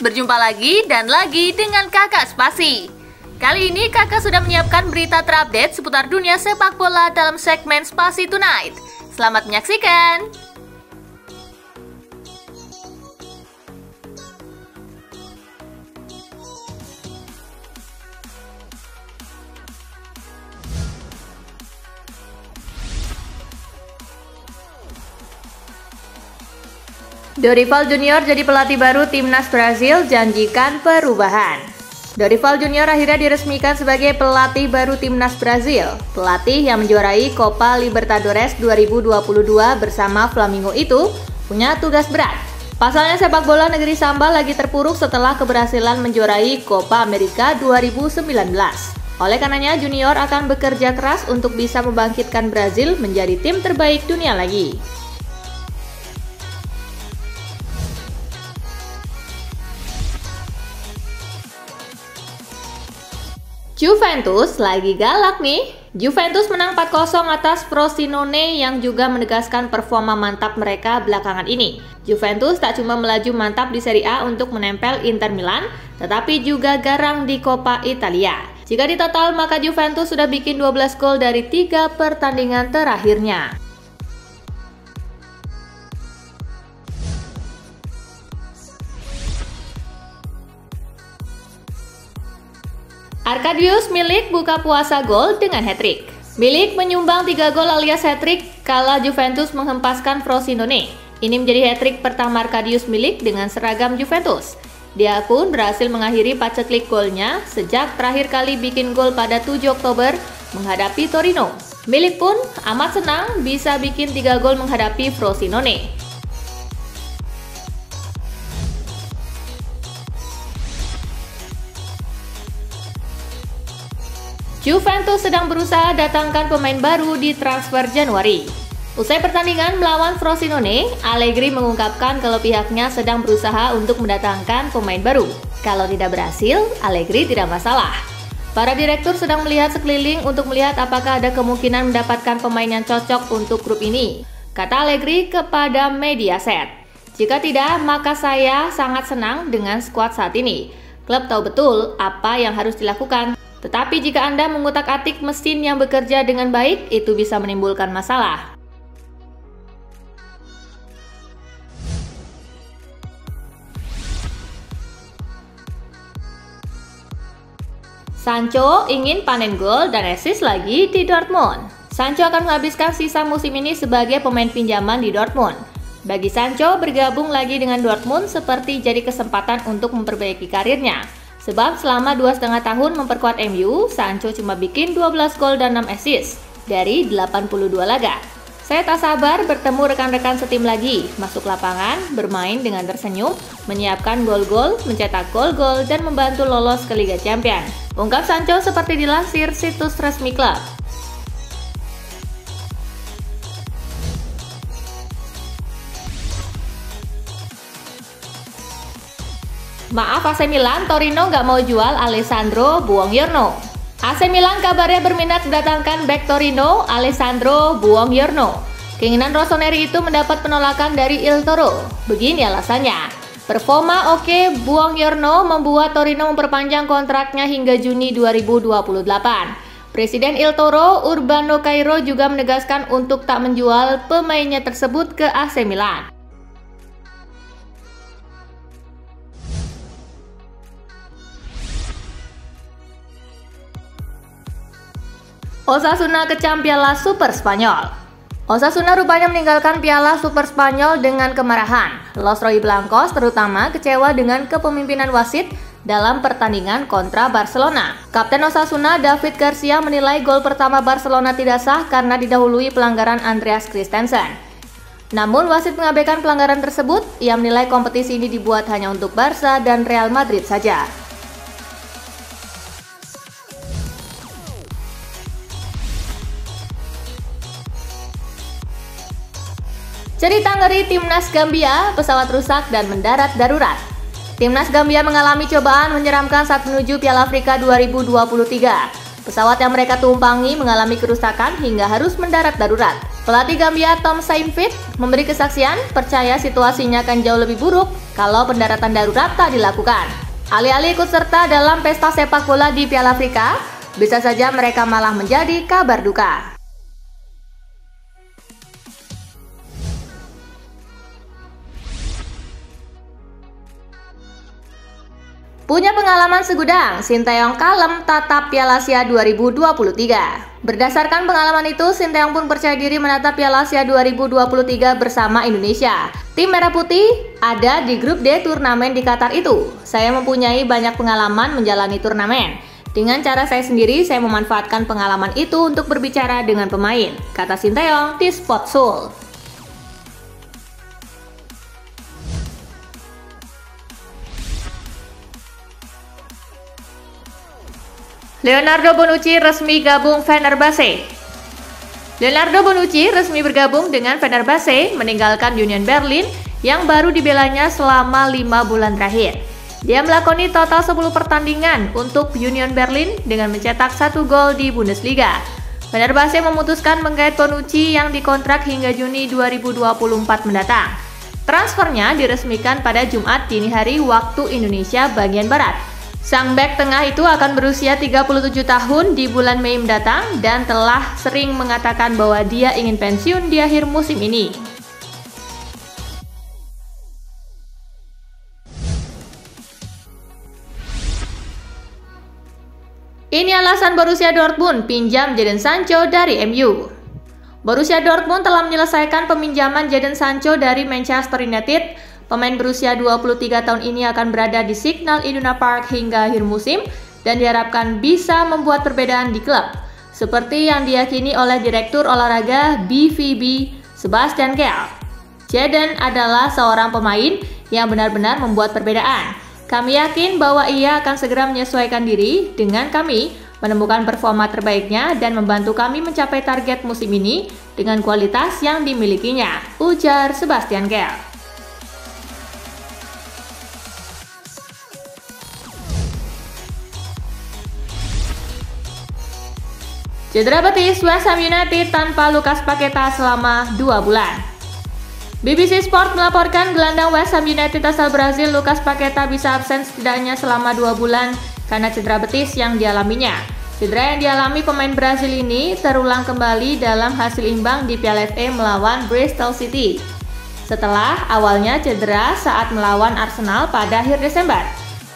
Berjumpa lagi dan lagi dengan Kakak Spasi. Kali ini Kakak sudah menyiapkan berita terupdate seputar dunia sepak bola dalam segmen Spasi Tonight. Selamat menyaksikan. Dorival Junior jadi pelatih baru timnas Brazil, janjikan perubahan. Dorival Junior akhirnya diresmikan sebagai pelatih baru timnas Brazil. Pelatih yang menjuarai Copa Libertadores 2022 bersama Flamengo itu punya tugas berat. Pasalnya sepak bola negeri Samba lagi terpuruk setelah keberhasilan menjuarai Copa America 2019. Oleh karenanya Junior akan bekerja keras untuk bisa membangkitkan Brazil menjadi tim terbaik dunia lagi. Juventus lagi galak nih. Juventus menang 4-0 atas Frosinone yang juga menegaskan performa mantap mereka belakangan ini. Juventus tak cuma melaju mantap di Serie A untuk menempel Inter Milan, tetapi juga garang di Coppa Italia. Jika ditotal maka Juventus sudah bikin 12 gol dari 3 pertandingan terakhirnya. Arkadiusz Milik buka puasa gol dengan hat-trick. Milik menyumbang 3 gol alias hat-trick kala Juventus menghempaskan Frosinone. Ini menjadi hat-trick pertama Arkadiusz Milik dengan seragam Juventus. Dia pun berhasil mengakhiri paceklik golnya sejak terakhir kali bikin gol pada 7 Oktober menghadapi Torino. Milik pun amat senang bisa bikin 3 gol menghadapi Frosinone. Juventus sedang berusaha datangkan pemain baru di transfer Januari. Usai pertandingan melawan Frosinone, Allegri mengungkapkan kalau pihaknya sedang berusaha untuk mendatangkan pemain baru. Kalau tidak berhasil, Allegri tidak masalah. Para direktur sedang melihat sekeliling untuk melihat apakah ada kemungkinan mendapatkan pemain yang cocok untuk grup ini, kata Allegri kepada Mediaset. Jika tidak, maka saya sangat senang dengan skuad saat ini. Klub tahu betul apa yang harus dilakukan. Tetapi jika Anda mengutak-atik mesin yang bekerja dengan baik, itu bisa menimbulkan masalah. Sancho ingin panen gol dan assist lagi di Dortmund. Sancho akan menghabiskan sisa musim ini sebagai pemain pinjaman di Dortmund. Bagi Sancho, bergabung lagi dengan Dortmund seperti jadi kesempatan untuk memperbaiki karirnya. Sebab selama 2,5 tahun memperkuat MU, Sancho cuma bikin 12 gol dan 6 assist dari 82 laga. Saya tak sabar bertemu rekan-rekan setim lagi, masuk lapangan, bermain dengan tersenyum, menyiapkan gol-gol, mencetak gol-gol, dan membantu lolos ke Liga Champions. Ungkap Sancho seperti dilansir situs resmi klub. Maaf AC Milan, Torino nggak mau jual Alessandro Buongiorno. AC Milan kabarnya berminat mendatangkan bek Torino, Alessandro Buongiorno. Keinginan rossoneri itu mendapat penolakan dari Il Toro. Begini alasannya. Performa oke Buongiorno membuat Torino memperpanjang kontraknya hingga Juni 2028. Presiden Il Toro, Urbano Cairo juga menegaskan untuk tak menjual pemainnya tersebut ke AC Milan. Osasuna kecam Piala Super Spanyol. Osasuna rupanya meninggalkan Piala Super Spanyol dengan kemarahan. Los Rojiblancos terutama kecewa dengan kepemimpinan wasit dalam pertandingan kontra Barcelona. Kapten Osasuna David Garcia menilai gol pertama Barcelona tidak sah karena didahului pelanggaran Andreas Christensen. Namun wasit mengabaikan pelanggaran tersebut. Ia menilai kompetisi ini dibuat hanya untuk Barca dan Real Madrid saja. Cerita ngeri Timnas Gambia, pesawat rusak dan mendarat darurat. Timnas Gambia mengalami cobaan menyeramkan saat menuju Piala Afrika 2023. Pesawat yang mereka tumpangi mengalami kerusakan hingga harus mendarat darurat. Pelatih Gambia Tom Saintfiet memberi kesaksian percaya situasinya akan jauh lebih buruk kalau pendaratan darurat tak dilakukan. Alih-alih ikut serta dalam pesta sepak bola di Piala Afrika, bisa saja mereka malah menjadi kabar duka. Punya pengalaman segudang, Sinteyong kalem tatap Piala Asia 2023. Berdasarkan pengalaman itu, Sinteyong pun percaya diri menatap Piala Asia 2023 bersama Indonesia. Tim Merah Putih ada di grup D turnamen di Qatar itu. Saya mempunyai banyak pengalaman menjalani turnamen. Dengan cara saya sendiri, saya memanfaatkan pengalaman itu untuk berbicara dengan pemain, kata Sinteyong di Sportsoul. Leonardo Bonucci resmi gabung Fenerbahce. Leonardo Bonucci resmi bergabung dengan Fenerbahce, meninggalkan Union Berlin yang baru dibelanya selama 5 bulan terakhir. Dia melakoni total 10 pertandingan untuk Union Berlin dengan mencetak 1 gol di Bundesliga. Fenerbahce memutuskan menggait Bonucci yang dikontrak hingga Juni 2024 mendatang. Transfernya diresmikan pada Jumat dini hari waktu Indonesia bagian Barat. Sang bek tengah itu akan berusia 37 tahun di bulan Mei mendatang dan telah sering mengatakan bahwa dia ingin pensiun di akhir musim ini. Ini alasan Borussia Dortmund pinjam Jadon Sancho dari MU. Borussia Dortmund telah menyelesaikan peminjaman Jadon Sancho dari Manchester United. Pemain berusia 23 tahun ini akan berada di Signal Iduna Park hingga akhir musim dan diharapkan bisa membuat perbedaan di klub, seperti yang diyakini oleh Direktur Olahraga BVB, Sebastian Kehl. Jadon adalah seorang pemain yang benar-benar membuat perbedaan. Kami yakin bahwa ia akan segera menyesuaikan diri dengan kami, menemukan performa terbaiknya dan membantu kami mencapai target musim ini dengan kualitas yang dimilikinya, ujar Sebastian Kehl. Cedera betis West Ham United tanpa Lucas Paqueta selama 2 bulan. BBC Sport melaporkan gelandang West Ham United asal Brazil Lucas Paqueta bisa absen setidaknya selama 2 bulan karena cedera betis yang dialaminya. Cedera yang dialami pemain Brazil ini terulang kembali dalam hasil imbang di Piala FA melawan Bristol City. Setelah awalnya cedera saat melawan Arsenal pada akhir Desember.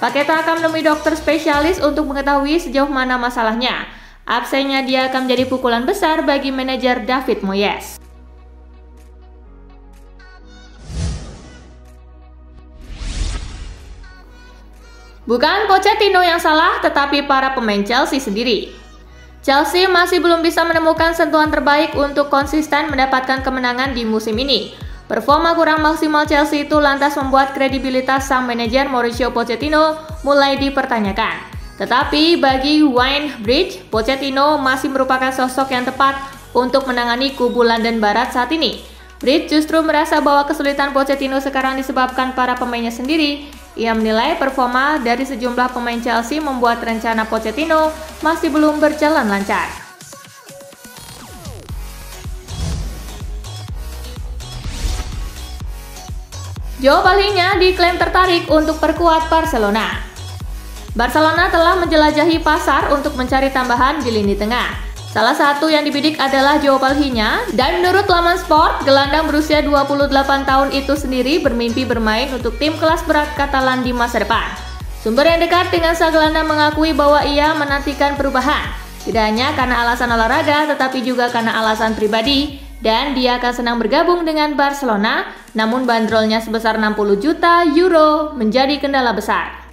Paqueta akan menemui dokter spesialis untuk mengetahui sejauh mana masalahnya. Absennya dia akan menjadi pukulan besar bagi manajer David Moyes. Bukan Pochettino yang salah, tetapi para pemain Chelsea sendiri. Chelsea masih belum bisa menemukan sentuhan terbaik untuk konsisten mendapatkan kemenangan di musim ini. Performa kurang maksimal Chelsea itu lantas membuat kredibilitas sang manajer Mauricio Pochettino mulai dipertanyakan. Tetapi bagi Wayne Bridge, Pochettino masih merupakan sosok yang tepat untuk menangani kubu London Barat saat ini. Bridge justru merasa bahwa kesulitan Pochettino sekarang disebabkan para pemainnya sendiri. Ia menilai performa dari sejumlah pemain Chelsea membuat rencana Pochettino masih belum berjalan lancar. Joao Palhinha diklaim tertarik untuk perkuat Barcelona. Barcelona telah menjelajahi pasar untuk mencari tambahan di lini tengah. Salah satu yang dibidik adalah Joao Palhinha, dan menurut laman Sport, gelandang berusia 28 tahun itu sendiri bermimpi bermain untuk tim kelas berat Katalan di masa depan. Sumber yang dekat dengan sang gelandang mengakui bahwa ia menantikan perubahan, tidak hanya karena alasan olahraga tetapi juga karena alasan pribadi, dan dia akan senang bergabung dengan Barcelona, namun bandrolnya sebesar 60 juta euro menjadi kendala besar.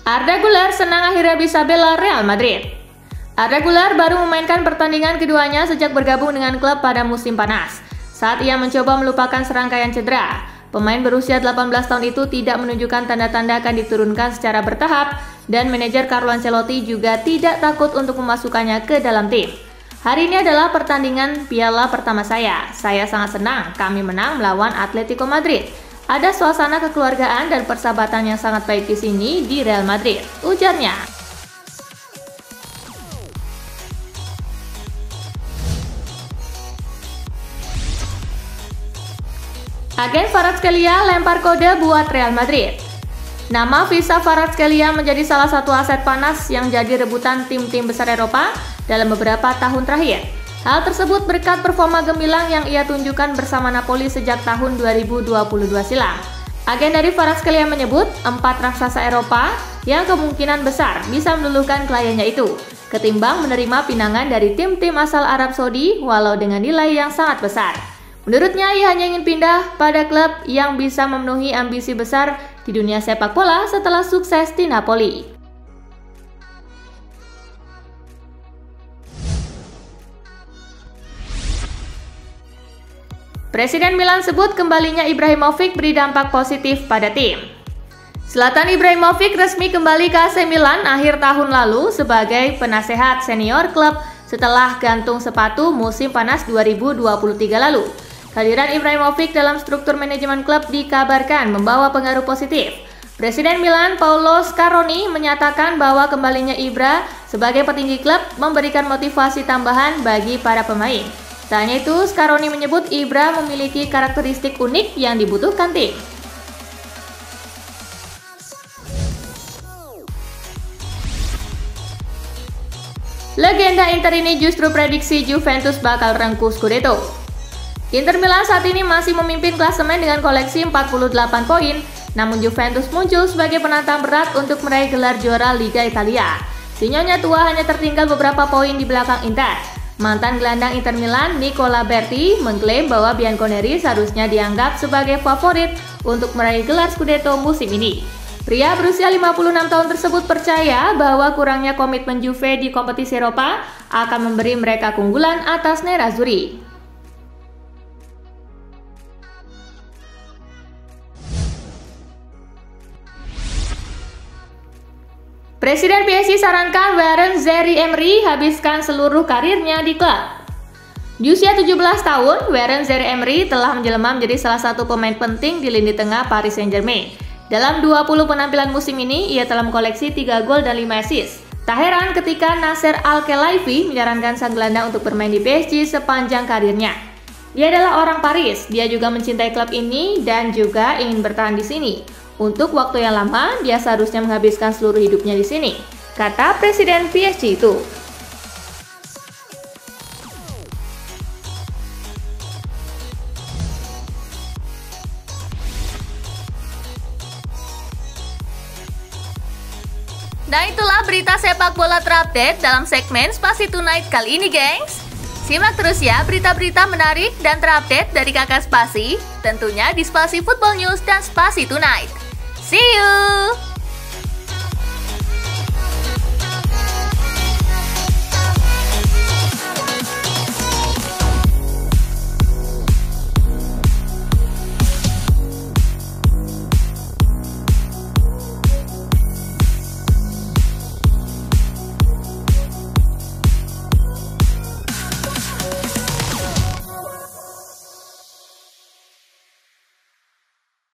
Arda Güler senang akhirnya bisa bela Real Madrid. Arda Güler baru memainkan pertandingan keduanya sejak bergabung dengan klub pada musim panas. Saat ia mencoba melupakan serangkaian cedera, pemain berusia 18 tahun itu tidak menunjukkan tanda-tanda akan diturunkan secara bertahap, dan manajer Carlo Ancelotti juga tidak takut untuk memasukkannya ke dalam tim. Hari ini adalah pertandingan piala pertama saya sangat senang kami menang melawan Atletico Madrid. Ada suasana kekeluargaan dan persahabatan yang sangat baik di sini di Real Madrid, ujarnya. Agen Kvaratskhelia lempar kode buat Real Madrid. Nama visa Kvaratskhelia menjadi salah satu aset panas yang jadi rebutan tim-tim besar Eropa dalam beberapa tahun terakhir. Hal tersebut berkat performa gemilang yang ia tunjukkan bersama Napoli sejak tahun 2022 silam. Agen dari Kvaratskhelia menyebut 4 raksasa Eropa yang kemungkinan besar bisa meluluhkan kliennya itu, ketimbang menerima pinangan dari tim-tim asal Arab Saudi walau dengan nilai yang sangat besar. Menurutnya, ia hanya ingin pindah pada klub yang bisa memenuhi ambisi besar di dunia sepak bola setelah sukses di Napoli. Presiden Milan sebut kembalinya Ibrahimovic beri dampak positif pada tim. Zlatan Ibrahimovic resmi kembali ke AC Milan akhir tahun lalu sebagai penasehat senior klub setelah gantung sepatu musim panas 2023 lalu. Kehadiran Ibrahimovic dalam struktur manajemen klub dikabarkan membawa pengaruh positif. Presiden Milan Paolo Scaroni menyatakan bahwa kembalinya Ibra sebagai petinggi klub memberikan motivasi tambahan bagi para pemain. Tak hanya itu, Scaroni menyebut Ibra memiliki karakteristik unik yang dibutuhkan tim. Legenda Inter ini justru prediksi Juventus bakal rengkuh Scudetto. Inter Milan saat ini masih memimpin klasemen dengan koleksi 48 poin, namun Juventus muncul sebagai penantang berat untuk meraih gelar juara Liga Italia. Si nyonya tua hanya tertinggal beberapa poin di belakang Inter. Mantan gelandang Inter Milan Nicola Berti mengklaim bahwa Bianconeri seharusnya dianggap sebagai favorit untuk meraih gelar Scudetto musim ini. Pria berusia 56 tahun tersebut percaya bahwa kurangnya komitmen Juve di kompetisi Eropa akan memberi mereka keunggulan atas Nerazzurri. Presiden PSG sarankan Warren Zaïre-Emery habiskan seluruh karirnya di klub. Di usia 17 tahun, Warren Zaïre-Emery telah menjelma menjadi salah satu pemain penting di lini tengah Paris Saint-Germain. Dalam 20 penampilan musim ini, ia telah mengkoleksi 3 gol dan 5 assist. Tak heran ketika Nasser Al-Khelaifi menyarankan sang gelandang untuk bermain di PSG sepanjang karirnya. Dia adalah orang Paris, dia juga mencintai klub ini dan juga ingin bertahan di sini. Untuk waktu yang lama, dia seharusnya menghabiskan seluruh hidupnya di sini, kata Presiden PSG itu. Nah, itulah berita sepak bola terupdate dalam segmen Spasi Tonight kali ini, gengs. Simak terus ya berita-berita menarik dan terupdate dari Kakak Spasi, tentunya di Spasi Football News dan Spasi Tonight. See you!